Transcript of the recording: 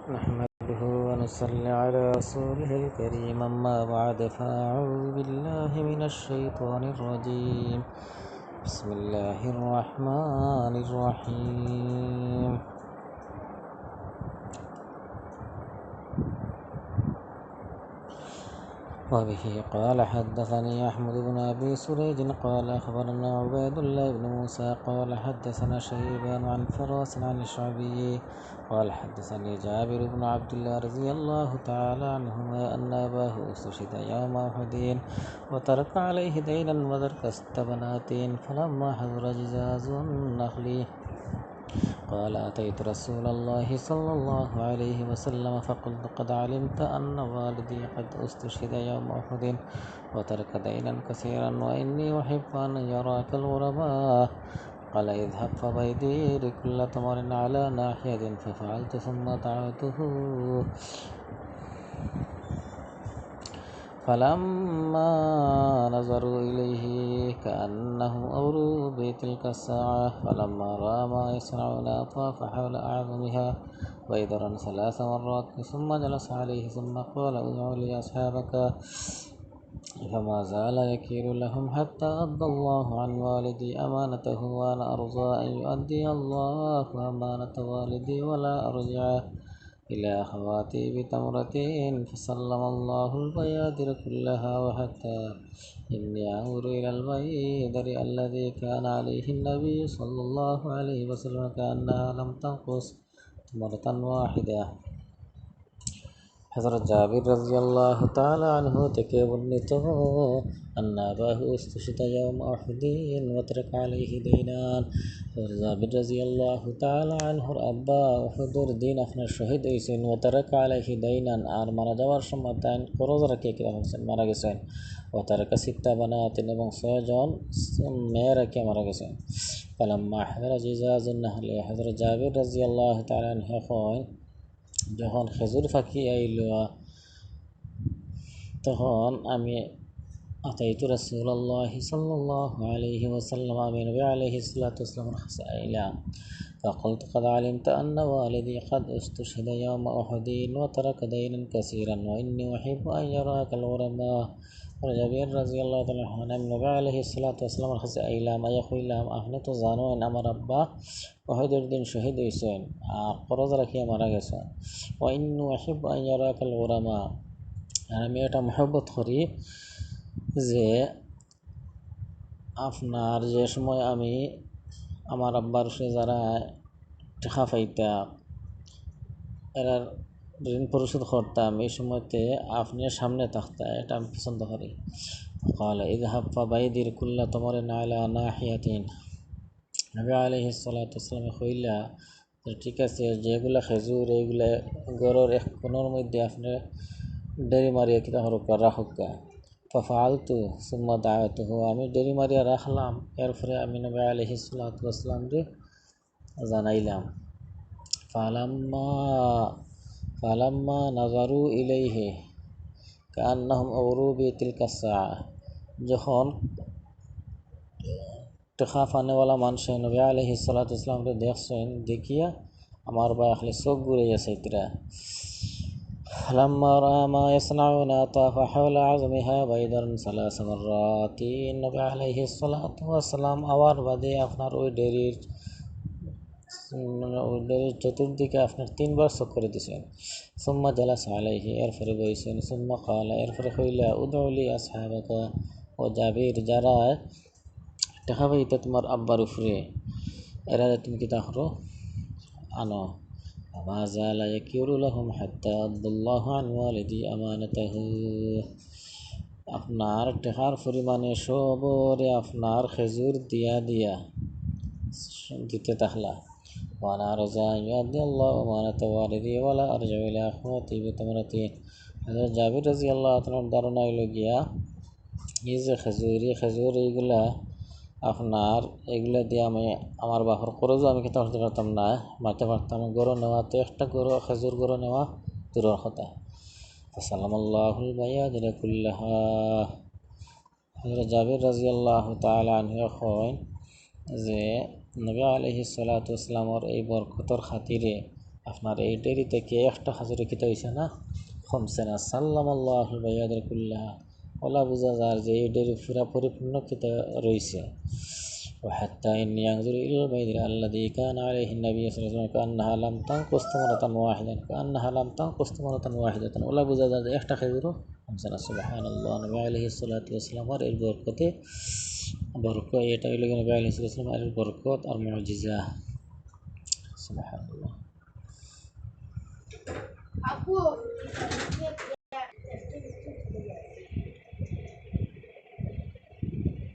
نحمده ونصلي على رسوله الكريم أما بعد فأعوذ بالله من الشيطان الرجيم بسم الله الرحمن الرحيم وبه قال حدثني أحمد بن أبي سريج قال أخبرنا عبيد الله بن موسى قال حدثنا شيبان عن فراس عن الشعبي قال حدثني جابر بن عبد الله رضي الله تعالى عنهما أن أباه استشهد يوم أحد وترك عليه دينا وترك 6 بنات فلما حضر جزاز النخل قال أتيت رسول الله صلى الله عليه وسلم فقلت قد علمت أن والدي قد استشهد يوم أحد وترك دينا كثيرا وإني أحب أن يراك الغرباء قال اذهب فبيدر كل تمر على ناحية ففعلت ثم دعوته فلما نظروا إليه كأنهم أوروا بتلك الساعة فلما رأى ما يصنعون طاف حول أعظمها بيدرا 3 مرات ثم جلس عليه ثم قال ادع لي أصحابك فما زال يكيل لهم حتى أدى الله عن والدي أمانته وأنا أرجى أن يؤدي الله أمانة والدي ولا أرجع إلى أخواتي بتمرتين فسلم الله البيادر كلها وحتى إني أنظر إلى البيدر الذي كان عليه النبي صلى الله عليه وسلم كأنها لم تنقص مرة واحدة। হযরত জাবির রাদিয়াল্লাহু তাআলা আনহু থেকে বর্ণিত আন্না আবাহু ইস্তুশিতা ইয়াউম উহুদিন ওয়া তারাকা আলাইহি দাইনান। জাবির রাদিয়াল্লাহু তাআলা আনহুর আব্বা উহুদের দিন আপনার শহীদ হয়েছেন ওয়া তারাকা আলাইহি দাইনান, আর মারা যাওয়ার সময় তাই করজ রেখে মারা গেছেন। ওয়া তারাকা 6 বানাতিন, এবং 6 জন মেয়ে রেখে মারা গেছেন। ফালাম্মা হাদারা জিজাজুন নাহলি, হযরত জাবির রাদিয়াল্লাহু তাআলা আনহু যখন খেজুর ফাঁকি আইল তখন আমি আতাইতু রাসূলুল্লাহ সাল্লাল্লাহু আলাইহি ওয়াসাল্লাম, আমি নবী আলাইহিস সালাতু ওয়াসসালামের কাছে আইলাম। فقلت قد علمت أن والدي قد استشهد يوم أحد وترك دينا كثيرا وإني أحب أن يراك الغرباء। জাবির রাদিয়াল্লাহু তাআলা আমি নবী আলাইহিস সালাতু ওয়াসসালামের কাছে আইলাম, আয়া কইলাম আপনি তো জানেন আমার আব্বা উহুদের দিন শহীদ হয়েছেন আর করজ রাখিয়া মারা গেছেন। ওয়া ইন্নী উহিব্বু আন ইয়ারাকাল গুরামা, আর আমি এটা মহব্বত করি যে আপনার যে সময় আমি আমার আব্বার সে যারা টাকা পাইতাম এরার ঋণ পরিশোধ করতাম, এই সময়তে আপনি সামনে থাকতা, এটা আমি পছন্দ করি। قال اذهب فبيدر كل تمر على ناحية, নবী আলাইহিস সালাতু ওয়াসসালাম কইলা ঠিক আছে, যেগুলা খেজুর এইগুলা গড়ের এক কোণের মধ্যে আপনি ডেরি মারিয়া কিতা হরকা রাখুকা। ফাফআলতু সুম্মা দাআতুহু, আমি ডেরি মারিয়া রাখলাম, এরপরে আমি নবী আলাইহিস সালাতু ওয়াসসালাম রে জানাইলাম। ফালাম্মা নাযারু ইলাইহি কাআন্নাহুম আওরু বিতিলকা সাআ, যখন টাকা পানেওয়ালা মানুষ নবী আলাইহিস সালাতু ওয়াসসালাম রে দেখছেন, দেখিয়া আমার ভাই আসলে চোখ ঘুরাইয়া চাইতরা। ফালাম্মা রাআ মা ইয়াসনাউনা তাফা হাওলা আযমিহা বাইদারন 3 মাররাতিন, নবী আলাইহিস সালাতু ওয়াসসালাম আবার বাদে আপনার ওই ডেরির চতুর্দিকে আপনার 3 বার চক্কর দিয়েছেন। সুম্মা জালাসা আলাইহি, এরপরে বইছেন। সুম্মা ক্বালা, এরপরে কইলা উদউ লি আসহাবাকা, ও জাবির যারা টাকা পাইতা তোমার আব্বার উপরে এরা তুমি কিতা করো আনো। মা জালা ইয়াকিরু লাহুম হাত্তা আদাল্লাহু আন ওয়ালিদি আমানাতাহু, আপনার টাকার পরিমাণে সবরে আপনার খেজুর দিয়া দিতে থাকলা। ওয়ানা রাজা ইয়াদি আল্লাহ আমানাত ওয়ালিদি ওয়ালা আরজু ইলা আখওয়াতি বিতামরাতিন। হযরত জাবির রাদিয়াল্লাহু তাআলার ধারণা হইল গিয়া এই যে খেজুর এইগুলা আপনার এগুলা দিয়ে আমি আমার বাপর খরচও আমি খেতে করতে পারতাম না, মারতে পারতাম। গরু নেওয়া তো একটা গরু খেজুর গরু নেওয়া দূরের কথা। সাল্লাল্লাহুল বায়াদিরা কুল্লাহা, হযরত জাবির রাদিয়াল্লাহু তাআলা আনহু কয় যে নবী আলাইহিস সালাতু ওয়াসসালামের এই বরকতর খাতিরে আপনার এই ডেরি থেকে একটা হাজুরে কিতা হয়েছে না খমসেনা সাল্লাম আল্লাহ বাইয়াদের কুল্লাহা ওলা বোঝা যায় যে এই ডেরি পুরা পরিপূর্ণ কিতা রয়েছে وحتى إني أنظر إلى البيض الذي كان عليه النبي صلى الله عليه وسلم كأنها لم تنقص مرة واحدة ওলা বোঝা যায় যে একটা খেজুরও খমসেনা সুবহানাল্লাহ নবী আলাইহিস সালাতু ওয়াসসালাম এর বরকতে এটা হইল নবী আলাইহিস সালাতু ওয়াসসালাম এর বরকত আর মুজিজা সুবহানাল্লাহ